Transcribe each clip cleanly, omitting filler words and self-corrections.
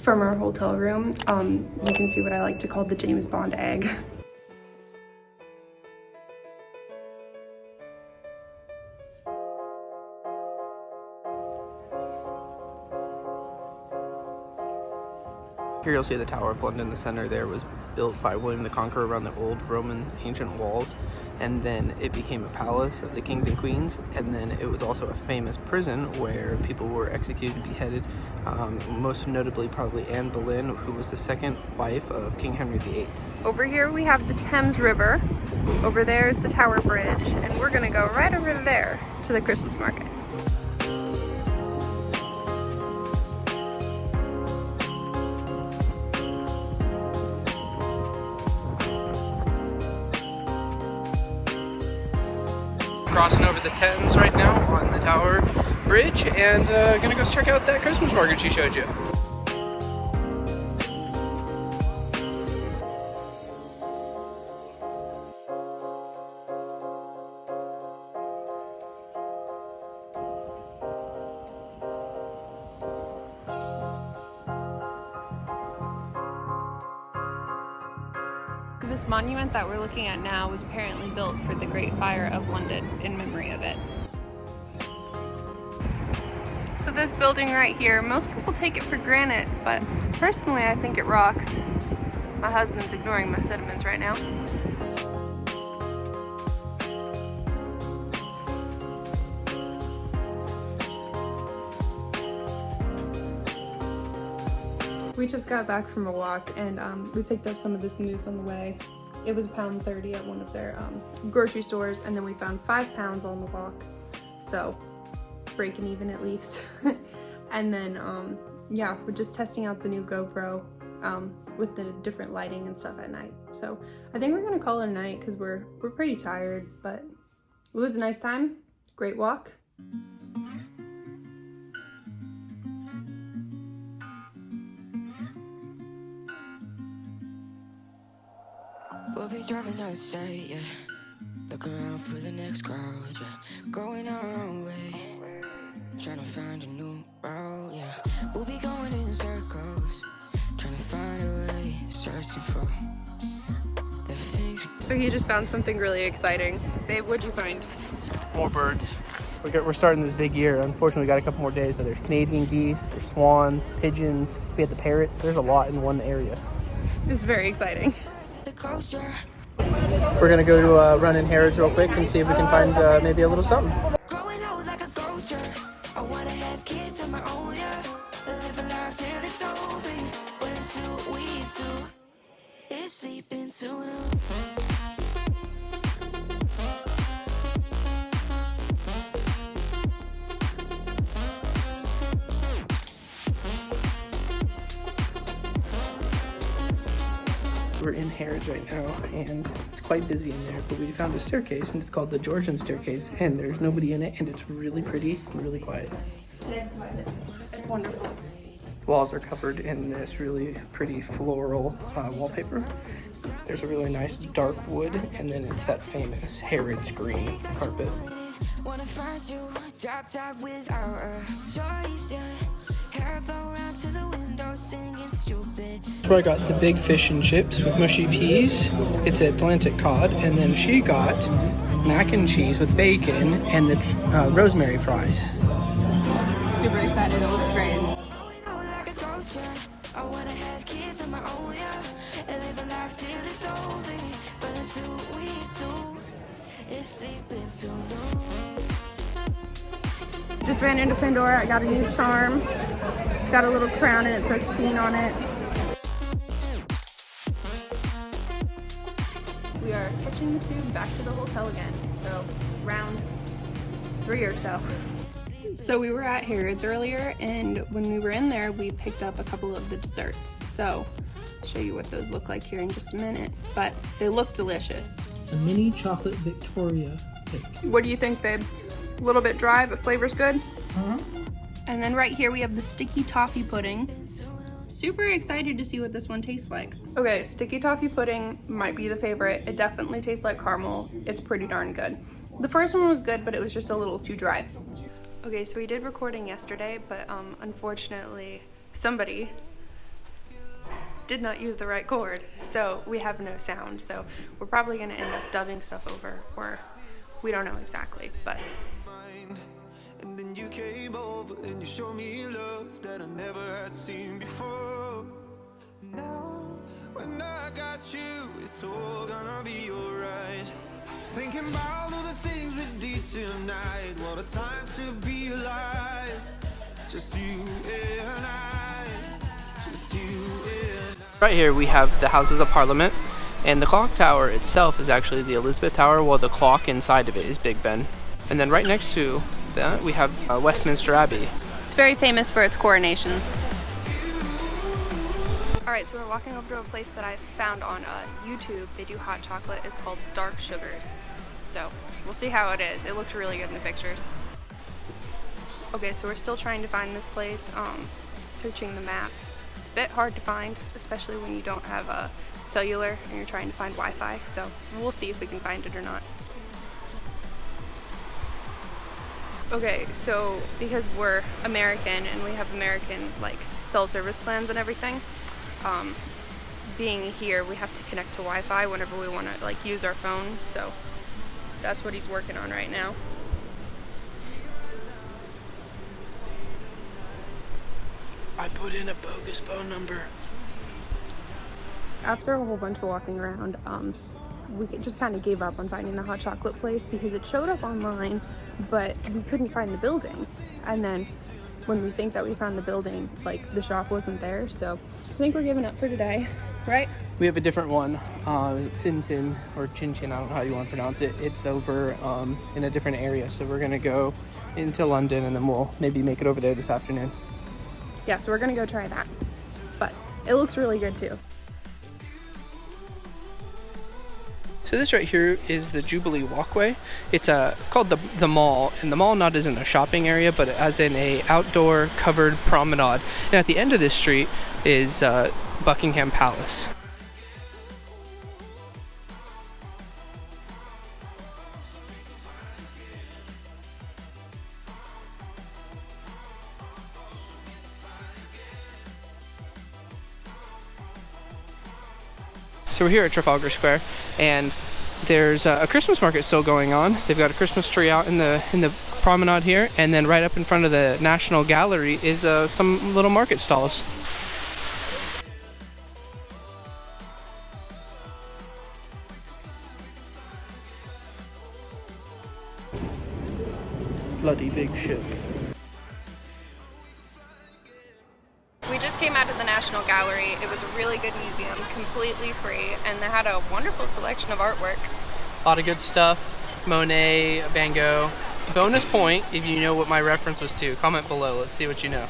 from our hotel room. You can see what I like to call the James Bond egg. Here you'll see the Tower of London. The center there was built by William the Conqueror around the old Roman ancient walls, and then it became a palace of the kings and queens, and then it was also a famous prison where people were executed, beheaded, most notably probably Anne Boleyn, who was the second wife of King Henry VIII. Over here we have the Thames River, over there is the Tower Bridge, and we're gonna go right over there to the Christmas market. Crossing over the Thames right now on the Tower Bridge, and gonna go check out that Christmas market she showed you. This monument that we're looking at now was apparently built for the Great Fire of London in memory of it. So this building right here, most people take it for granted, but personally I think it rocks. My husband's ignoring my sentiments right now. We just got back from a walk, and we picked up some of this mousse on the way. It was £1.30 at one of their grocery stores, and then we found £5 on the walk. So breaking even at least. And then yeah, we're just testing out the new GoPro with the different lighting and stuff at night. So I think we're gonna call it a night because we're pretty tired, but it was a nice time. Great walk. We'll be driving down the state, yeah. Looking around for the next crowd, yeah. Going our own way, trying to find a new route, yeah. We'll be going in circles, trying to find a way, searching for the things. So he just found something really exciting. Babe, what'd you find? More birds. We're starting this big year. Unfortunately, we got a couple more days, but there's Canadian geese, there's swans, pigeons, we had the parrots. There's a lot in one area. It's very exciting. We're gonna go to run in Harrods real quick and see if we can find maybe a little something. Growing old like a ghost, yeah. I wanna have kids of my own, yeah. Live a life till it's over, but until we do, it's sleeping soon. We're in Harrods right now, and it's quite busy in there, but we found a staircase, and it's called the Georgian staircase, and there's nobody in it, and it's really pretty and really quiet. It's wonderful. The walls are covered in this really pretty floral wallpaper. There's a really nice dark wood, and then it's that famous Harrods green carpet. Wanna find you, drop top without a choice, yeah. Hair blow around to the window, singing stupid. I got the big fish and chips with mushy peas. It's Atlantic cod, and then she got mac and cheese with bacon and the rosemary fries. Super excited, it looks great. Just ran into Pandora. I got a new charm. It's got a little crown and it says Queen on it. We are catching the tube back to the hotel again. So round 3 or so. So we were at Harrods earlier, and when we were in there, we picked up a couple of the desserts. So I'll show you what those look like here in just a minute, but they look delicious. A mini chocolate Victoria cake. What do you think, babe? A little bit dry, but flavor's good. And then right here we have the sticky toffee pudding. Super excited to see what this one tastes like. Okay, sticky toffee pudding might be the favorite. It definitely tastes like caramel. It's pretty darn good. The first one was good, but it was just a little too dry. Okay, so we did recording yesterday, but unfortunately somebody did not use the right cord, so we have no sound. So we're probably gonna end up dubbing stuff over, or we don't know exactly, but. And then you came over and you showed me love that I never had seen before. Now, when I got you, it's all gonna be alright. Thinking about all the things we did tonight. What a time to be alive. Just you and I. Just you and I. Right here we have the Houses of Parliament, and the clock tower itself is actually the Elizabeth Tower, while the clock inside of it is Big Ben. And then right next to that we have Westminster Abbey. It's very famous for its coronations. Alright, so we're walking over to a place that I found on YouTube. They do hot chocolate. It's called Dark Sugars. So we'll see how it is. It looked really good in the pictures. Okay, so we're still trying to find this place. Searching the map. It's a bit hard to find, especially when you don't have a cellular and you're trying to find Wi-Fi. So we'll see if we can find it or not. Okay, so because we're American and we have American like cell service plans and everything, being here we have to connect to Wi-Fi whenever we want to like use our phone. So that's what he's working on right now. I put in a bogus phone number. After a whole bunch of walking around, we just kind of gave up on finding the hot chocolate place because it showed up online, but we couldn't find the building. And then when we think that we found the building, like the shop wasn't there. So I think we're giving up for today, right? We have a different one, Sin Sin or Chin Chin, I don't know how you want to pronounce it. It's over in a different area, so we're gonna go into London and then we'll maybe make it over there this afternoon. Yeah, so we're gonna go try that, but it looks really good too. So this right here is the Jubilee Walkway. It's called the Mall, and the Mall not isn't a shopping area, but as in a outdoor covered promenade. And at the end of this street is Buckingham Palace. So we're here at Trafalgar Square, and there's a Christmas market still going on. They've got a Christmas tree out in the promenade here, and then right up in front of the National Gallery is some little market stalls. Bloody big ship. We just came out of the National Gallery. It was a really good museum, completely free, and they had a wonderful selection of artwork. A lot of good stuff. Monet, Van Gogh. Bonus point if you know what my reference was to. Comment below. Let's see what you know.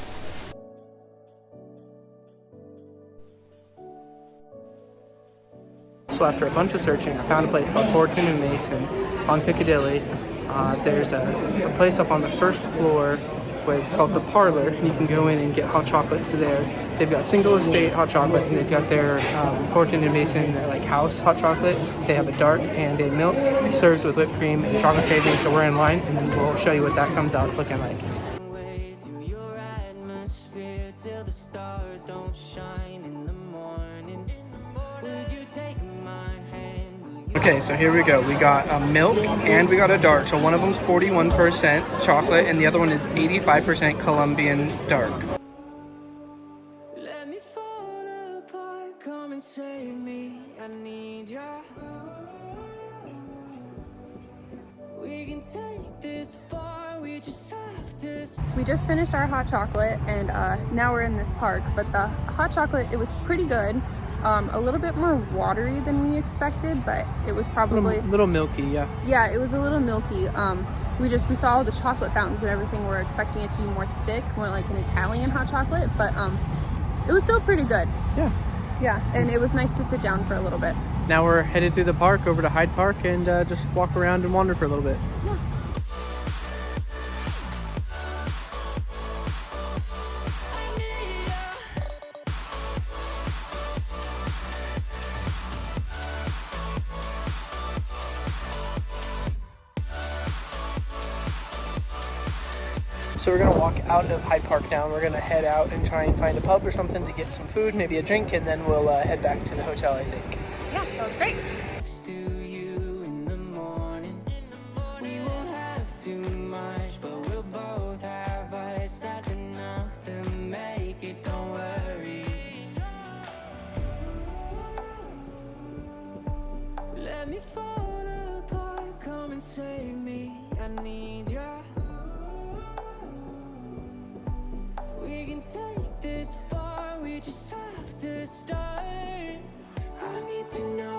So after a bunch of searching, I found a place called Fortune and Mason on Piccadilly. There's a place up on the first floor called the Parlor. You can go in and get hot chocolates there. They've got single estate hot chocolate, and they've got their Fortune and Mason like house hot chocolate. They have a dark and a milk served with whipped cream and chocolate shaving. So we're in line, and then we'll show you what that comes out looking like. Okay, so here we go. We got a milk and we got a dark. So one of them's 41% chocolate and the other one is 85% Colombian dark. Let me fall apart, come and save me. I need you. We can take this far, we just have to. We just finished our hot chocolate, and now we're in this park, but the hot chocolate, it was pretty good. A little bit more watery than we expected, but it was probably a little milky, yeah. Yeah, it was a little milky. We saw all the chocolate fountains and everything. We're expecting it to be more thick, more like an Italian hot chocolate, but it was still pretty good. Yeah. Yeah, and it was nice to sit down for a little bit. Now we're headed through the park over to Hyde Park and just walk around and wander for a little bit. Yeah. So we're gonna walk out of Hyde Park now, and we're gonna head out and try and find a pub or something to get some food, maybe a drink, and then we'll head back to the hotel, I think. Yeah, sounds great. Next to you in the morning. We won't have too much, but we'll both have us. That's enough to make it, don't worry. Let me fall apart, come and save me. I need you. We can take this far, we just have to start. I need to know